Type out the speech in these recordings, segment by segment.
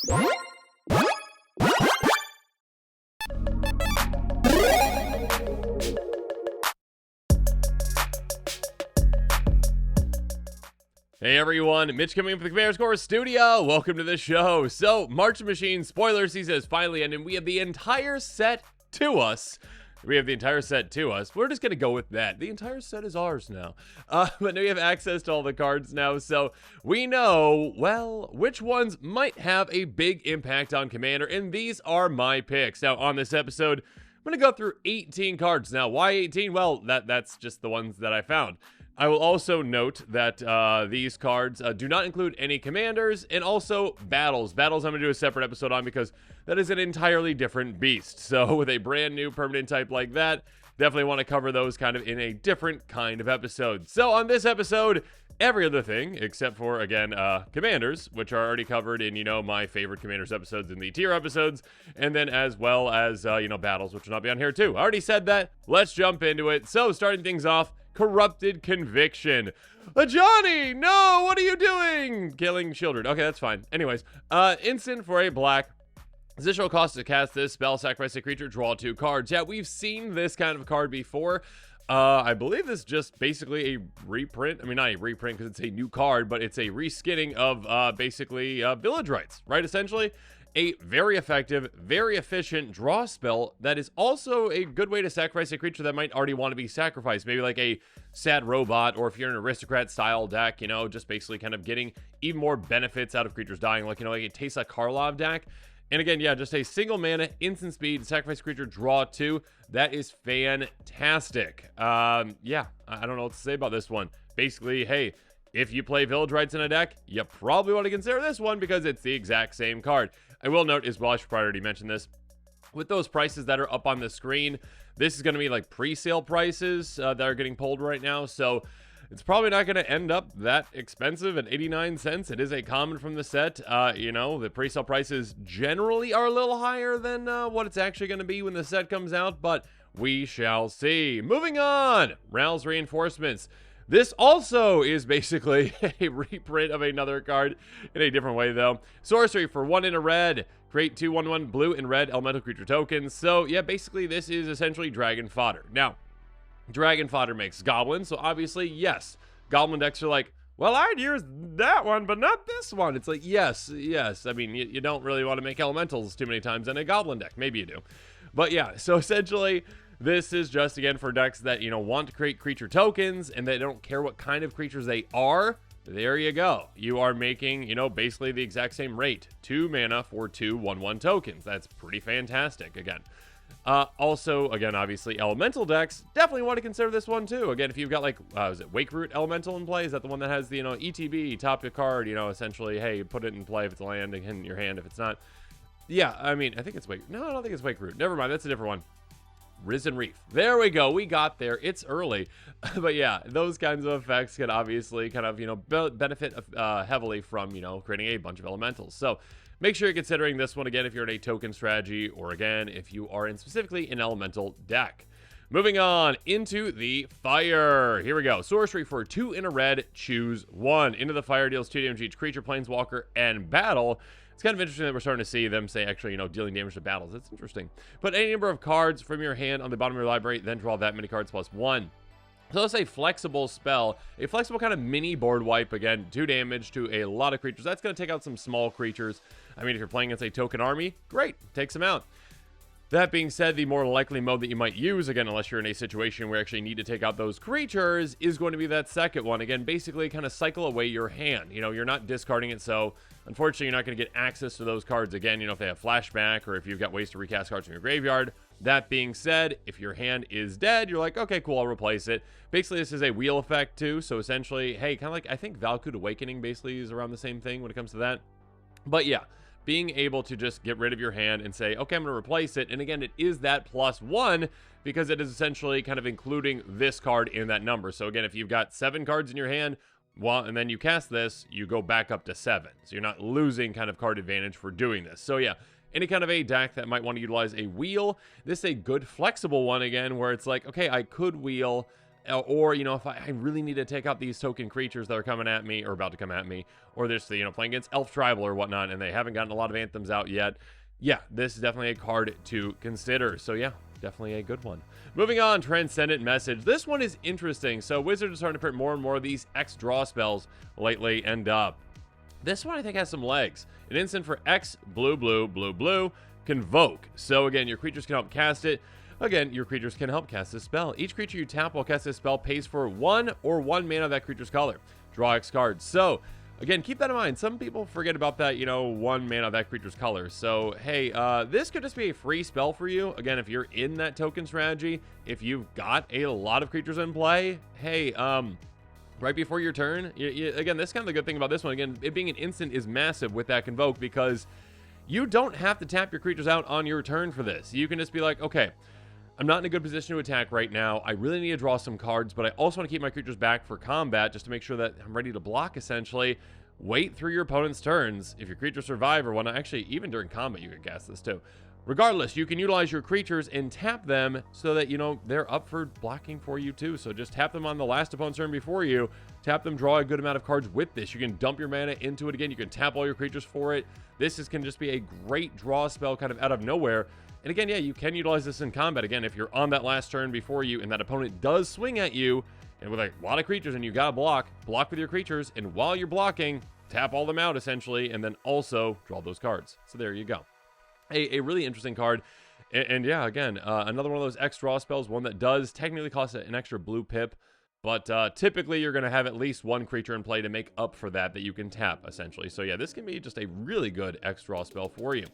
Hey everyone, Mitch coming in from the Commander Score Studio. Welcome to the show. So, March Machine spoiler season has finally ended. We have the entire set to us. We're just going to go with that. The entire set is ours now. But now we have access to all the cards now. So, we know, well, which ones might have a big impact on Commander. And these are my picks. Now, on this episode, I'm going to go through 18 cards. Now, why 18? Well, that's just the ones that I found. I will also note that these cards do not include any commanders and also battles. Battles I'm going to do a separate episode on because that is an entirely different beast. So with a brand new permanent type like that, definitely want to cover those kind of in a different kind of episode. So on this episode, every other thing except for, again, commanders, which are already covered in, my favorite commanders episodes in the tier episodes, and then as well as, battles, which will not be on here too. I already said that. Let's jump into it. So starting things off, Corrupted Conviction. Johnny, no, what are you doing? Killing children. Okay, that's fine. Anyways, instant for a black. Additional cost to cast this spell, sacrifice a creature, draw 2 cards. Yeah, we've seen this kind of card before. I believe this is just basically a reprint. I mean, not a reprint because it's a new card, but it's a reskinning of basically village rights, right? Essentially, a very effective, very efficient draw spell that is also a good way to sacrifice a creature that might already want to be sacrificed. Maybe like a sad robot, or if you're an aristocrat style deck, just basically kind of getting even more benefits out of creatures dying, like, like a Teysa Karlov deck. And again, yeah, just a single mana, instant speed, sacrifice creature, draw 2. That is fantastic. Yeah, I don't know what to say about this one. Basically, hey, if you play Village Rights in a deck, you probably want to consider this one because it's the exact same card. I will note as well, I should probably already mention this, with those prices that are up on the screen, this is going to be like pre-sale prices that are getting pulled right now. So it's probably not going to end up that expensive at 89 cents. It is a common from the set. The pre-sale prices generally are a little higher than what it's actually going to be when the set comes out, but we shall see. Moving on, Ral's Reinforcements. This also is basically a reprint of another card in a different way, though. Sorcery for 1 in a red. Create 2 1/1 blue and red elemental creature tokens. So, yeah, basically this is essentially Dragon Fodder. Now, Dragon Fodder makes goblins, so obviously, yes. Goblin decks are like, well, I'd use that one, but not this one. It's like, yes. I mean, you don't really want to make elementals too many times in a goblin deck. Maybe you do. But yeah, so essentially, this is just, again, for decks that, want to create creature tokens and they don't care what kind of creatures they are. There you go. You are making, basically the exact same rate. 2 mana for 2 1/1 tokens. That's pretty fantastic, again. Also, again, obviously, elemental decks definitely want to consider this one, too. Again, if you've got, like, is it Wake Root Elemental in play? Is that the one that has the, ETB, top your card, essentially, hey, put it in play if it's a land and in your hand if it's not. Yeah, I mean, I think it's Wake... No, I don't think it's Wake Root. Never mind, that's a different one. Risen Reef. There we go. We got there. It's early. But yeah, those kinds of effects can obviously kind of, benefit heavily from, creating a bunch of elementals. So make sure you're considering this one again if you're in a token strategy, or again, if you are in specifically an elemental deck. Moving on into the fire. Here we go. Sorcery for 2 in a red, choose 1. Into the fire, deals 2 damage to each creature, planeswalker, and battle. It's kind of interesting that we're starting to see them say, actually, dealing damage to battles. That's interesting. Put any number of cards from your hand on the bottom of your library, then draw that many cards plus 1. So it's a flexible spell, a flexible kind of mini board wipe. Again, 2 damage to a lot of creatures. That's going to take out some small creatures. I mean, if you're playing against a token army, great, takes them out. That being said, the more likely mode that you might use, again, unless you're in a situation where you actually need to take out those creatures, is going to be that second one. Again, basically kind of cycle away your hand. You're not discarding it, so unfortunately, you're not going to get access to those cards again, if they have flashback or if you've got ways to recast cards from your graveyard. That being said, if your hand is dead, you're like, okay, cool, I'll replace it. Basically, this is a wheel effect, too, so essentially, hey, kind of like, I think Valakut Awakening basically is around the same thing when it comes to that. But yeah, being able to just get rid of your hand and say, okay, I'm going to replace it. And again, it is that +1 because it is essentially kind of including this card in that number. So again, if you've got 7 cards in your hand, well, and then you cast this, you go back up to 7. So you're not losing kind of card advantage for doing this. So yeah, any kind of a deck that might want to utilize a wheel, this is a good flexible one again, where it's like, okay, I could wheel or, you know, if I really need to take out these token creatures that are coming at me or about to come at me, or they're just, you know, playing against Elf Tribal or whatnot, and they haven't gotten a lot of anthems out yet, yeah, this is definitely a card to consider. So yeah, definitely a good one. Moving on, Transcendent Message. This one is interesting. So Wizards are starting to print more and more of these X draw spells lately, and this one I think has some legs. An instant for X, blue, blue, blue, blue, Convoke. So again, your creatures can help cast it. Again, your creatures can help cast this spell. Each creature you tap while casting this spell pays for 1 or 1 mana of that creature's color. Draw X cards. So again, keep that in mind. Some people forget about that, you know, 1 mana of that creature's color. So, hey, this could just be a free spell for you. Again, if you're in that token strategy, if you've got a lot of creatures in play, hey, right before your turn, again, this is kind of the good thing about this one. Again, it being an instant is massive with that Convoke because you don't have to tap your creatures out on your turn for this. You can just be like, okay, I'm not in a good position to attack right now. I really need to draw some cards, but I also want to keep my creatures back for combat just to make sure that I'm ready to block, essentially. Wait through your opponent's turns. If your creatures survive or whatnot, actually, even during combat, you can cast this too. Regardless, you can utilize your creatures and tap them so that, you know, they're up for blocking for you too. So just tap them on the last opponent's turn before you. Tap them, draw a good amount of cards with this. You can dump your mana into it again. You can tap all your creatures for it. Can just be a great draw spell kind of out of nowhere. And again, yeah, you can utilize this in combat. Again, if you're on that last turn before you and that opponent does swing at you, and with a lot of creatures and you got to block with your creatures. And while you're blocking, tap all them out essentially, and then also draw those cards. So there you go. A really interesting card. And yeah, again, another one of those X draw spells, one that does technically cost an extra blue pip. But typically, you're going to have at least 1 creature in play to make up for that you can tap, essentially. So yeah, this can be just a really good X draw spell for you.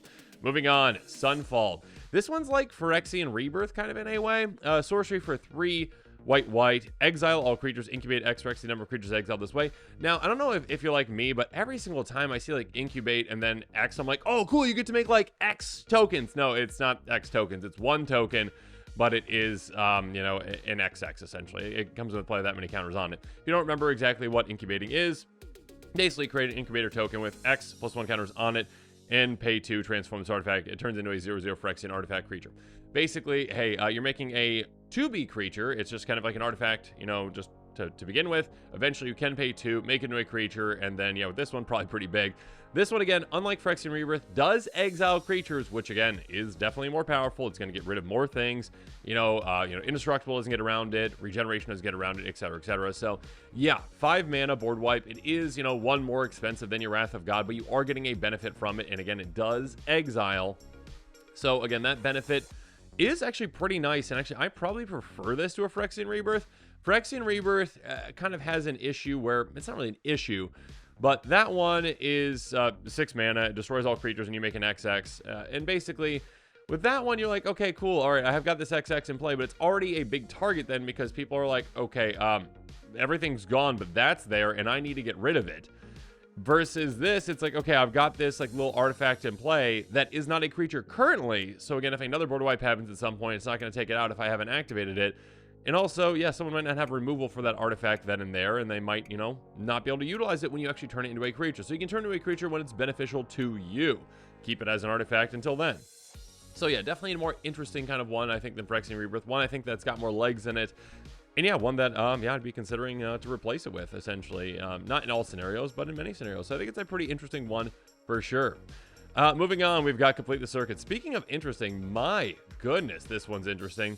Moving on, Sunfall. This one's like Phyrexian Rebirth, kind of in a way. Sorcery for 3, white. Exile all creatures, incubate X for X the number of creatures exiled this way. Now, I don't know if you're like me, but every single time I see like incubate and then X, I'm like, oh, cool, you get to make like X tokens. No, it's not X tokens. It's 1 token. But it is, you know, an XX, essentially. It comes with play that many counters on it. If you don't remember exactly what incubating is, basically create an incubator token with X plus 1 counters on it, and pay 2, transform this artifact. It turns into a 0/0 Phyrexian artifact creature. Basically, hey, you're making a 2B creature. It's just kind of like an artifact, you know, just to begin with. Eventually, you can pay 2, make it into a creature, and then, yeah, with this one, probably pretty big. This one, again, unlike Phyrexian Rebirth, does exile creatures, which, again, is definitely more powerful. It's going to get rid of more things. You know, Indestructible doesn't get around it. Regeneration doesn't get around it, etc., etc. So, yeah, 5 mana board wipe. It is, you know, 1 more expensive than your Wrath of God, but you are getting a benefit from it. And, again, it does exile. So, again, that benefit is actually pretty nice. And, actually, I probably prefer this to a Phyrexian Rebirth. Phyrexian Rebirth kind of has an issue where it's not really an issue, but that one is 6 mana, it destroys all creatures, and you make an XX. And basically, with that one, you're like, okay, cool, all right, I have got this XX in play, but it's already a big target then because people are like, okay, everything's gone, but that's there, and I need to get rid of it. Versus this, it's like, okay, I've got this like little artifact in play that is not a creature currently. So again, if another board wipe happens at some point, it's not going to take it out if I haven't activated it. And also, yeah, someone might not have removal for that artifact then and there, and they might, you know, not be able to utilize it when you actually turn it into a creature. So you can turn it into a creature when it's beneficial to you. Keep it as an artifact until then. So yeah, definitely a more interesting kind of one, I think, than Phyrexian Rebirth. One, I think that's got more legs in it. And yeah, one that, yeah, I'd be considering to replace it with, essentially. Not in all scenarios, but in many scenarios. So I think it's a pretty interesting one for sure. Moving on, we've got Complete the Circuit. Speaking of interesting, my goodness, this one's interesting.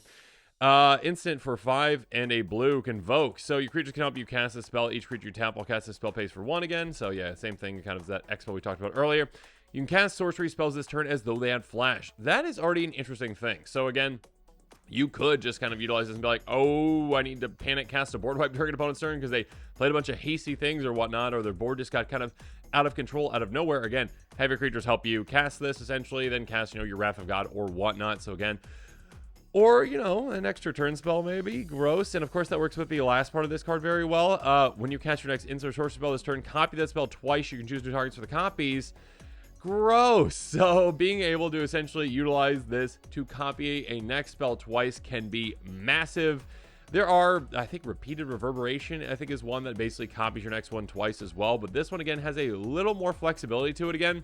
Instant for 5 and a blue, Convoke. So your creatures can help you cast a spell. Each creature you tap while cast this spell pays for 1 again. So yeah, same thing kind of as that X spell we talked about earlier. You can cast sorcery spells this turn as though they had flash. That is already an interesting thing. So again, you could just kind of utilize this and be like, oh, I need to panic cast a board wipe during an opponent's turn because they played a bunch of hasty things or whatnot, or their board just got kind of out of control out of nowhere. Again, have your creatures help you cast this essentially, then cast, you know, your Wrath of God or whatnot. So again, or, you know, an extra turn spell maybe. Gross. And of course, that works with the last part of this card very well. When you cast your next instant sorcery spell this turn, copy that spell twice. You can choose 2 targets for the copies. Gross. So being able to essentially utilize this to copy a next spell twice can be massive. There are, I think, repeated reverberation, I think, is one that basically copies your next one twice as well. But this one, again, has a little more flexibility to it. Again,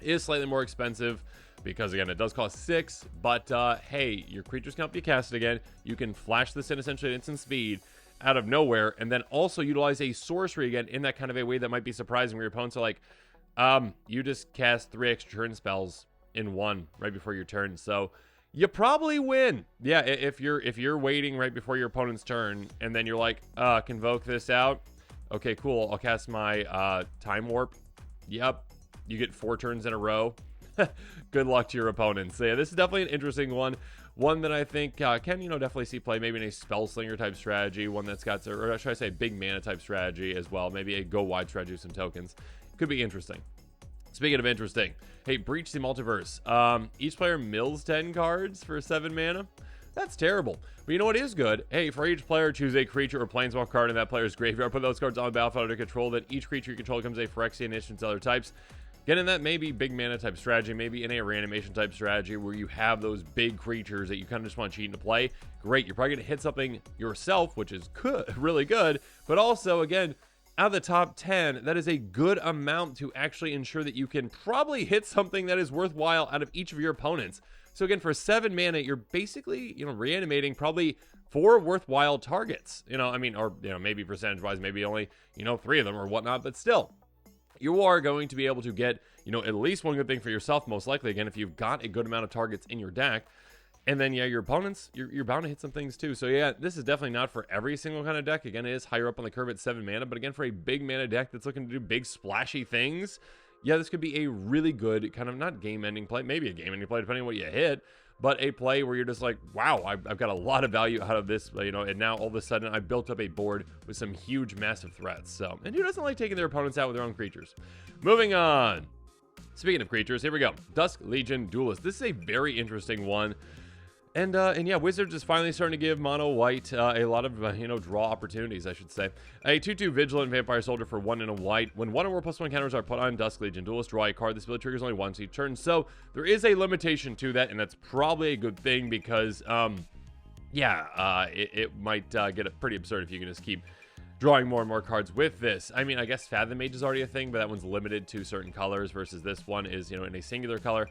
it is slightly more expensive because, again, it does cost 6. But, hey, your creatures can help you cast it again. You can flash this in essentially at instant speed. out of nowhere, and then also utilize a sorcery again in that kind of a way that might be surprising where your opponents are like, you just cast 3 extra turn spells in one right before your turn, so you probably win. Yeah, if you're waiting right before your opponent's turn, and then you're like, convoke this out. Okay, cool. I'll cast my time warp. Yep, you get 4 turns in a row. Good luck to your opponents. So yeah, this is definitely an interesting one that I think can, definitely see play maybe in a spell slinger type strategy, one that's got, or should I say big mana type strategy as well, maybe a go wide strategy with some tokens. Could be interesting. Speaking of interesting, hey, Breach the Multiverse. Each player mills 10 cards for 7 mana. That's terrible. But you know what is good? Hey, for each player, choose a creature or planeswalker card in that player's graveyard. Put those cards on the battlefield under control. Then each creature you control becomes a Phyrexian instant other types. Get in that maybe big mana type strategy, maybe in a reanimation type strategy where you have those big creatures that you kind of just want to cheat into play. Great, you're probably going to hit something yourself, which is really good. But also, again, out of the top 10, that is a good amount to actually ensure that you can probably hit something that is worthwhile out of each of your opponents. So again, for 7 mana, you're basically, reanimating probably 4 worthwhile targets. Maybe percentage-wise, maybe only, 3 of them or whatnot, but still. You are going to be able to get, at least one good thing for yourself, most likely, again, if you've got a good amount of targets in your deck. And then, yeah, your opponents, you're bound to hit some things too. So, yeah, this is definitely not for every single kind of deck. Again, it is higher up on the curve at 7 mana. But again, for a big mana deck that's looking to do big splashy things, yeah, this could be a really good kind of, not game-ending play, maybe a game-ending play, depending on what you hit. But a play where you're just like, wow, I've got a lot of value out of this, and now all of a sudden I built up a board with some huge, massive threats. So, and who doesn't like taking their opponents out with their own creatures? Moving on. Speaking of creatures, here we go. Dusk Legion Duelist. This is a very interesting one. And yeah, Wizards is finally starting to give mono white a lot of, draw opportunities, I should say. A 2/2 Vigilant Vampire Soldier for 1 and a white. When 1 or more +1 counters are put on Dusk Legion Duelist, draw a card. This ability triggers only once each turn. So there is a limitation to that, and that's probably a good thing because, it might get pretty absurd if you can just keep drawing more and more cards with this. I mean, I guess Fathom Mage is already a thing, but that one's limited to certain colors versus this one is, in a singular color.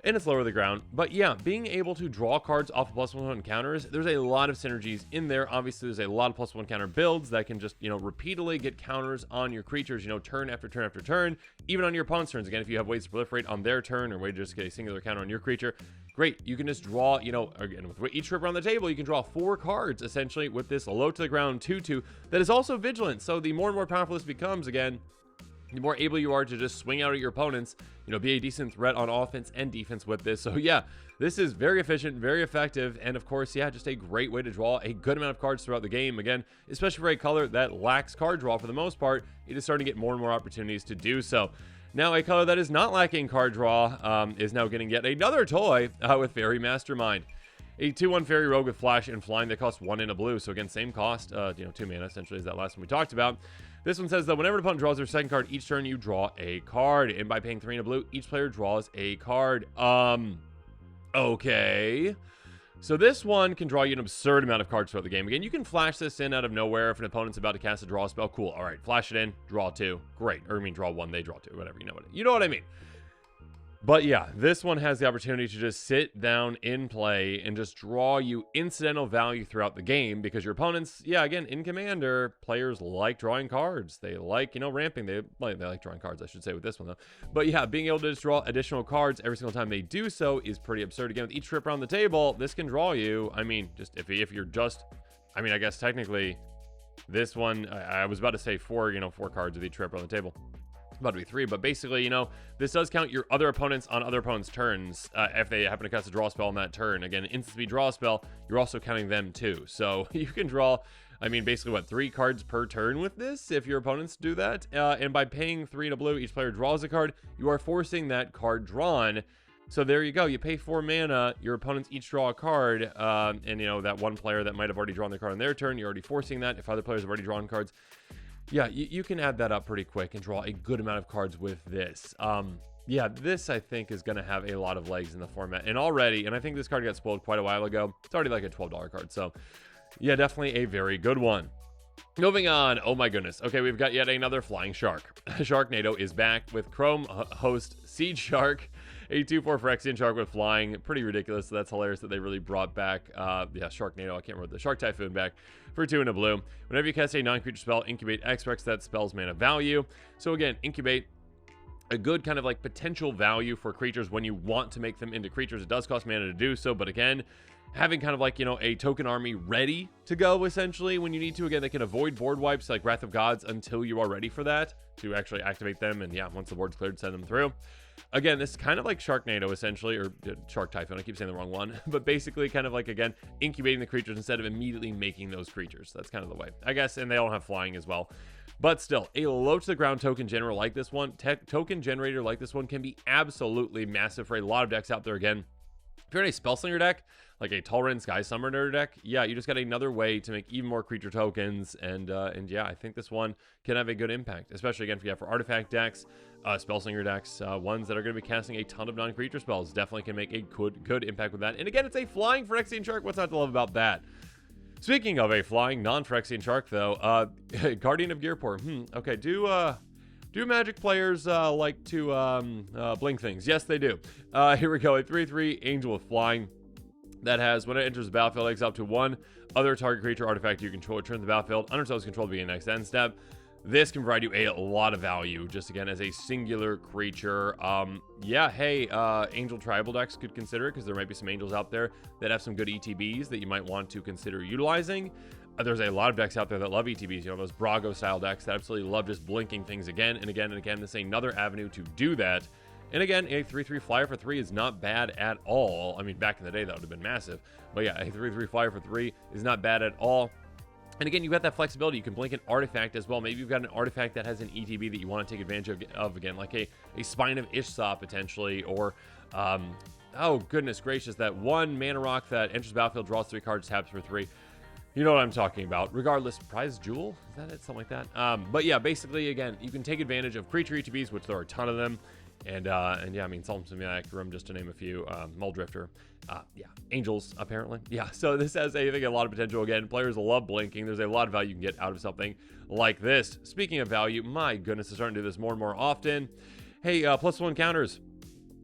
And it's lower to the ground. But yeah, being able to draw cards off of +1 encounters, there's a lot of synergies in there. Obviously, there's a lot of +1 counter builds that can just, repeatedly get counters on your creatures, turn after turn after turn, even on your opponent's turns. Again, if you have ways to proliferate on their turn or way to just get a singular counter on your creature, great. You can just draw, again, with each trip around the table, you can draw 4 cards, essentially, with this low to the ground 2/2 that is also vigilant. So the more and more powerful this becomes, again, the more able you are to just swing out at your opponents, be a decent threat on offense and defense with this. So yeah, this is very efficient, very effective, and of course, yeah, just a great way to draw a good amount of cards throughout the game. Again, especially for a color that lacks card draw for the most part, it is starting to get more and more opportunities to do so. Now, a color that is not lacking card draw is now getting yet another toy with Fairy Mastermind. A 2/1 Fairy Rogue with Flash and Flying that costs 1 and a blue. So again, same cost, 2 mana essentially, is that last one we talked about. This one says that whenever an opponent draws their second card each turn, you draw a card. And by paying 3 and a blue, each player draws a card. Okay. So this one can draw you an absurd amount of cards throughout the game. Again, you can flash this in out of nowhere if an opponent's about to cast a draw spell. Cool. All right, flash it in, draw 2. Great. Or draw 1, they draw 2. Whatever. You know what I mean. But yeah, this one has the opportunity to just sit down in play and just draw you incidental value throughout the game because your opponents, yeah, again, in Commander, players like drawing cards. They like, ramping. They like drawing cards, I should say, with this one, though. But yeah, being able to just draw additional cards every single time they do so is pretty absurd. Again, with each trip around the table, this can draw you. I mean, just if you're just, I guess technically this one, I was about to say 4 cards with each trip around the table. About to be 3, but basically, this does count your other opponents on other opponents' turns if they happen to cast a draw spell on that turn. Again, instant speed draw spell, you're also counting them too. So you can draw, basically 3 cards per turn with this if your opponents do that. And by paying 3 and a blue, each player draws a card. You are forcing that card drawn. So there you go. You pay 4 mana, your opponents each draw a card, and that one player that might have already drawn the card on their turn, you're already forcing that. If other players have already drawn cards, yeah, you can add that up pretty quick and draw a good amount of cards with this. Yeah, this I think is going to have a lot of legs in the format. And I think this card got spoiled quite a while ago. It's already like a $12 card. So yeah, definitely a very good one. Moving on. Oh my goodness. Okay, we've got yet another flying shark. Sharknado is back with Chrome host Seed Shark. A 2/4 Phyrexian Shark with flying. Pretty ridiculous. So that's hilarious that they really brought back, yeah, Sharknado. I can't remember the Shark Typhoon back for 2 and a blue. Whenever you cast a non-creature spell, incubate X-Rex that spell's mana value. So again, incubate, a good kind of like potential value for creatures when you want to make them into creatures. It does cost mana to do so, but again, having kind of like, you know, a token army ready to go essentially when you need to. Again, they can avoid board wipes like Wrath of Gods until you are ready for that to actually activate them. And yeah, once the board's cleared, send them through. Again, this is kind of like Sharknado essentially, or Shark Typhoon. I keep saying the wrong one, but basically kind of like, again, incubating the creatures instead of immediately making those creatures. That's kind of the way, I guess. And they all have flying as well. But still, a low to the ground token generator like this one, token generator like this one can be absolutely massive for a lot of decks out there. Again, if you're in a Spellslinger deck, like a Tallren Sky Summoner deck, yeah, you just got another way to make even more creature tokens. And yeah, I think this one can have a good impact, especially again for artifact decks, Spellslinger decks, ones that are going to be casting a ton of non-creature spells. Definitely can make a good impact with that. And again, it's a flying Phyrexian Shark. What's not to love about that? Speaking of a flying non-Phyrexian Shark, though, Guardian of Gearpool. Okay, do Magic players like to blink things? Yes, they do. Here we go. A 3/3 Angel with flying that has, when it enters the battlefield, exile up to 1 other target creature artifact you control. Return to the battlefield under its control to begin next end step. This can provide you a lot of value, just again as a singular creature. Yeah, hey, Angel tribal decks could consider it, because there might be some Angels out there that have some good ETBs that you might want to consider utilizing. There's a lot of decks out there that love ETBs, you know, those Brago style decks that absolutely love just blinking things again and again and again. This is another avenue to do that. And again, a 3/3 flyer for 3 is not bad at all. I mean, back in the day, that would have been massive. But yeah, a 3/3 flyer for 3 is not bad at all. And again, you've got that flexibility. You can blink an artifact as well. Maybe you've got an artifact that has an ETB that you want to take advantage of again, like a Spine of Ishsa potentially, or, oh goodness gracious, that 1 mana rock that enters the battlefield, draws 3 cards, taps for 3. You know what I'm talking about. Regardless, Prize Jewel? Is that it? Something like that? But yeah, basically, again, you can take advantage of creature ETBs, which there are a ton of them. And yeah, I mean, Solemn Symbiotic Room, just to name a few. Muldrifter. Yeah, Angels, apparently. Yeah, so this has, I think, a lot of potential. Again, players love blinking. There's a lot of value you can get out of something like this. Speaking of value, my goodness, I'm starting to do this more and more often. Hey, +1 counters.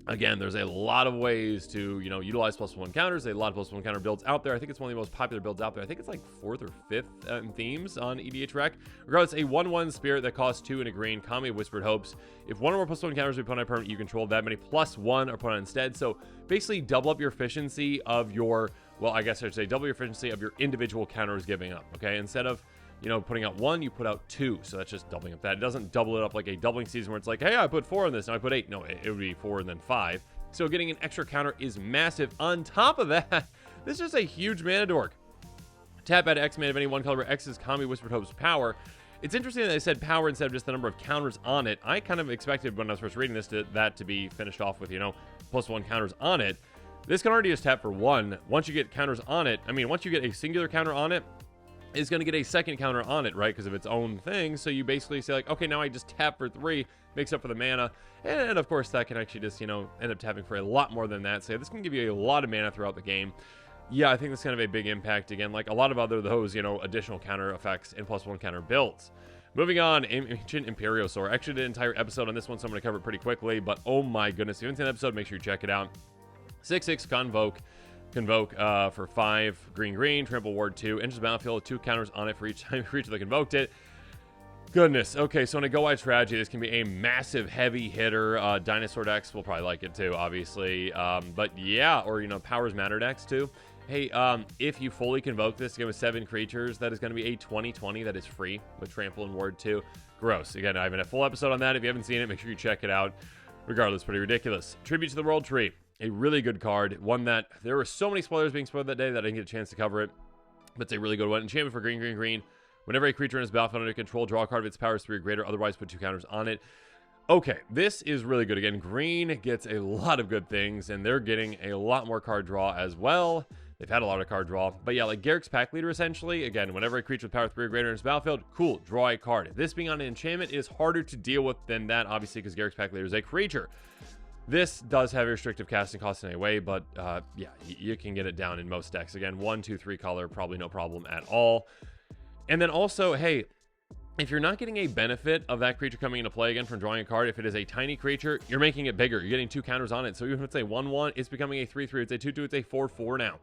Again, there's a lot of ways to, you know, utilize +1 counters. A lot of +1 counter builds out there. I think it's one of the most popular builds out there. I think it's like 4th or 5th in themes on EDH Rec. Regardless, a 1/1 spirit that costs 2 and a green. Kami of Whispered Hopes. If one or more +1 counters we put on a permanent, you control that many +1 are put on instead. So basically double up your efficiency of your, well, I guess I'd say double your efficiency of your individual counters giving up. Okay, instead of, you know, putting out 1, you put out 2. So that's just doubling up that. It doesn't double it up like a doubling season where it's like, hey, I put 4 on this, now I put 8. No, it would be 4 and then 5. So getting an extra counter is massive. On top of that, this is just a huge mana dork. Tap add X mana of any one color where X is Kami Whispered Hope's power. It's interesting that they said power instead of just the number of counters on it. I kind of expected when I was first reading this that to be finished off with, you know, +1 counters on it. This can already just tap for 1. Once you get counters on it, I mean, once you get a singular counter on it, it's going to get a second counter on it, right? Because of its own thing. So you basically say like, okay, now I just tap for 3, makes up for the mana. And of course, that can actually just, you know, end up tapping for a lot more than that. So this can give you a lot of mana throughout the game. Yeah, I think that's kind of a big impact. Again, like a lot of other those, you know, additional counter effects and +1 counter builds. Moving on, Ancient Imperiosaur. Actually did an entire episode on this one, so I'm going to cover it pretty quickly. But oh my goodness, if you haven't seen that episode, make sure you check it out. 6/6 Convoke for 5 green, trample ward 2, enters the battlefield with 2 counters on it for each time creature that convoked it. Goodness. Okay, so in a Go Wide strategy, this can be a massive heavy hitter. Dinosaur decks will probably like it too, obviously. But yeah, or, you know, Powers Matter decks too. Hey, if you fully convoke this again with 7 creatures, that is going to be a 20/20 that is free with trample and ward 2. Gross. Again, I have a full episode on that. If you haven't seen it, make sure you check it out. Regardless, pretty ridiculous. Tribute to the World Tree. A really good card. One that there were so many spoilers being spoiled that day that I didn't get a chance to cover it. But it's a really good one. Enchantment for green. Whenever a creature in its battlefield under control, draw a card of its power is 3 or greater. Otherwise, put 2 counters on it. Okay, this is really good. Again, green gets a lot of good things, and they're getting a lot more card draw as well. They've had a lot of card draw. But yeah, like Garrick's Pack Leader, essentially. Again, whenever a creature with power 3 or greater in its battlefield, cool, draw a card. This being on an enchantment is harder to deal with than that, obviously, because Garrick's Pack Leader is a creature. This does have a restrictive casting cost in a way, but yeah, you can get it down in most decks. Again, 1, 2, 3 color, probably no problem at all. And then also, hey, if you're not getting a benefit of that creature coming into play again from drawing a card, if it is a tiny creature, you're making it bigger. You're getting 2 counters on it. So even if it's a 1/1, it's becoming a 3/3. It's a 2/2. It's a 4/4 now.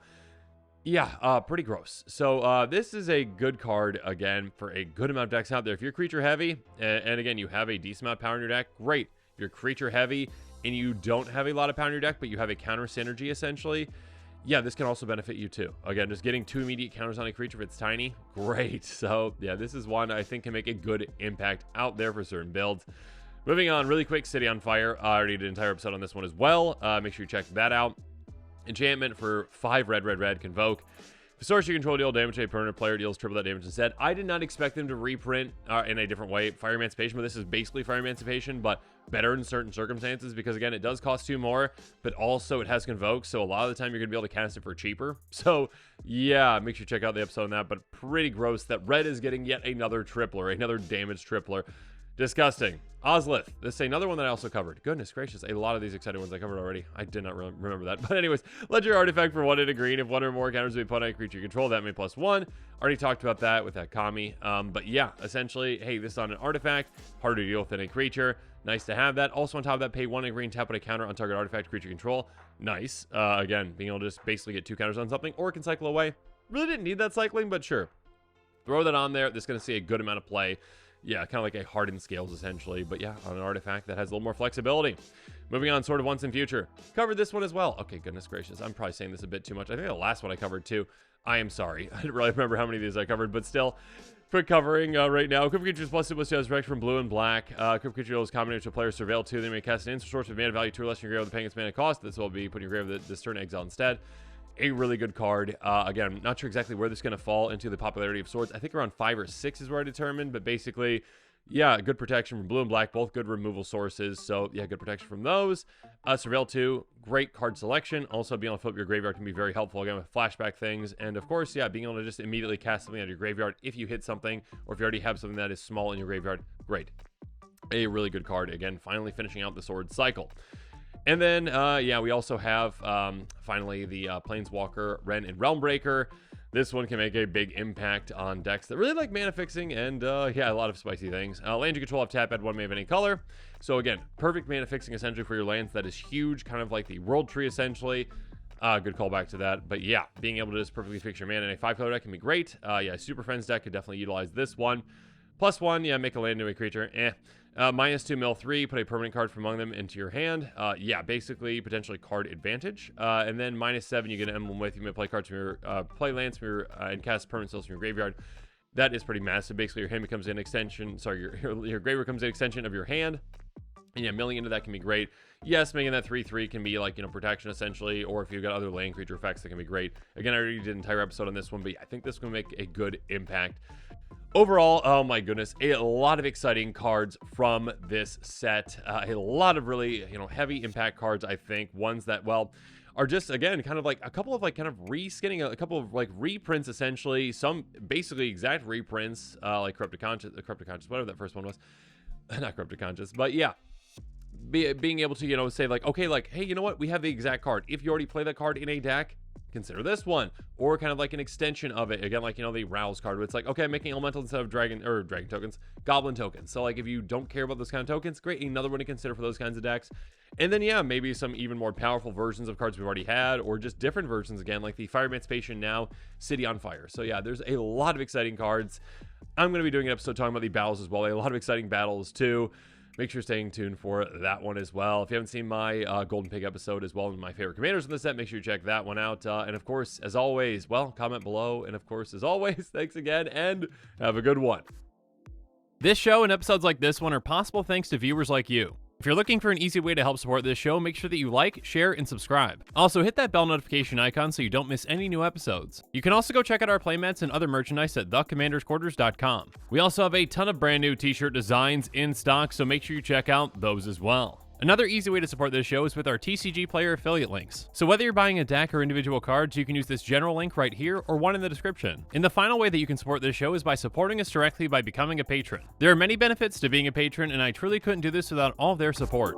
Yeah, pretty gross. So this is a good card, again, for a good amount of decks out there. If you're creature heavy, and again, you have a decent amount of power in your deck, great. If you're creature heavy and you don't have a lot of power in your deck, but you have a counter synergy, essentially, yeah, this can also benefit you too. Again, just getting 2 immediate counters on a creature if it's tiny, great. So yeah, this is one I think can make a good impact out there for certain builds. Moving on, really quick, City on Fire. I already did an entire episode on this one as well. Make sure you check that out. Enchantment for 5 red, Convoke. If source you control deal damage to a permanent player, deals triple that damage instead. I did not expect them to reprint in a different way Fire Emancipation, but this is basically Fire Emancipation, but better in certain circumstances because, again, it does cost 2 more, but also it has Convoke, so a lot of the time you're going to be able to cast it for cheaper. So, yeah, make sure you check out the episode on that, but pretty gross that red is getting yet another tripler, another damage tripler. Disgusting. Oslith. This is another one that I also covered. Goodness gracious, a lot of these exciting ones I covered already. I did not remember that. But anyways, legendary artifact for 1 and a green. If 1 or more counters be put on a creature you control, that may +1. Already talked about that with that Kami. But yeah, essentially, hey, this is on an artifact. Harder to deal with than a creature. Nice to have that. Also on top of that, pay 1 and a green, tap on a counter on target artifact creature control. Nice. Again, being able to just basically get 2 counters on something, or it can cycle away. Really didn't need that cycling, but sure. Throw that on there. This is going to see a good amount of play. Yeah, kind of like a hardened scales, essentially. But yeah, on an artifact that has a little more flexibility. Moving on, Sword of Once in Future. Covered this one as well. Okay, goodness gracious. I'm probably saying this a bit too much. I think the last one I covered too. I am sorry. I don't really remember how many of these I covered, but still. Quick covering right now. Equip creatures +2 +2 from blue and black. Equip creature is combination to player Surveil 2. They may cast an instant source with mana value 2 or less in your grave with paying its mana cost. This will be putting your grave this turn exile instead. A really good card. Again, not sure exactly where this is going to fall into the popularity of swords. I think around 5 or 6 is where I determined, but basically, yeah, good protection from blue and black, both good removal sources. So, yeah, good protection from those. Surveil 2, great card selection. Also, being able to flip your graveyard can be very helpful, again, with flashback things. And, of course, yeah, being able to just immediately cast something out of your graveyard if you hit something, or if you already have something that is small in your graveyard, great. A really good card. Again, finally finishing out the sword cycle. And then, yeah, we also have, finally, the Planeswalker, Wren, and Realmbreaker. This one can make a big impact on decks that really like mana fixing and, yeah, a lot of spicy things. Lands you control have tap, add 1 mana of any color. So, again, perfect mana fixing, essentially, for your lands. That is huge, kind of like the World Tree, essentially. Good callback to that. But, yeah, being able to just perfectly fix your mana in a 5-color deck can be great. Yeah, Super Friends deck could definitely utilize this one. +1, yeah, make a land into a creature. -2, mill 3, put a permanent card from among them into your hand. Yeah, basically, potentially card advantage. And then -7, you get an emblem with. You may play cards from your, play lands from your, and cast permanent spells from your graveyard. That is pretty massive. Basically, your hand becomes an extension, sorry, your graveyard becomes an extension of your hand. And yeah, milling into that can be great. Yes, making that 3/3 can be like, you know, protection essentially, or if you've got other land creature effects, that can be great. Again, I already did an entire episode on this one, but yeah, I think this will make a good impact. Overall, oh my goodness, a lot of exciting cards from this set. A lot of really, you know, heavy impact cards, I think. Ones that, well, are just, again, kind of like a couple of like kind of reskinning, a couple of like reprints essentially. Some basically exact reprints, like Corrupted Conscience, whatever that first one was. Not Corrupted Conscience, but yeah. Being able to, you know, say like, okay, like, hey, you know what? We have the exact card. If you already play that card in a deck, consider this one, or kind of like an extension of it. Again, like, you know, the Rouse card, where it's like, okay, I'm making elemental instead of dragon tokens, goblin tokens. So like, if you don't care about those kind of tokens, great, another one to consider for those kinds of decks. And then, yeah, maybe some even more powerful versions of cards we've already had, or just different versions, again, like the Fire Emancipation, now City on Fire. So yeah, there's a lot of exciting cards. I'm going to be doing an episode talking about the battles as well. A lot of exciting battles too. Make sure you're staying tuned for that one as well. If you haven't seen my Golden Pig episode as well, and my favorite commanders in the set, make sure you check that one out. And of course, as always, well, comment below. And of course, as always, thanks again, and have a good one. This show and episodes like this one are possible thanks to viewers like you. If you're looking for an easy way to help support this show, make sure that you like, share, and subscribe. Also, hit that bell notification icon so you don't miss any new episodes. You can also go check out our playmats and other merchandise at thecommandersquarters.com. We also have a ton of brand new t-shirt designs in stock, so make sure you check out those as well. Another easy way to support this show is with our TCG Player affiliate links. So whether you're buying a deck or individual cards, you can use this general link right here or one in the description. And the final way that you can support this show is by supporting us directly by becoming a patron. There are many benefits to being a patron, and I truly couldn't do this without all of their support.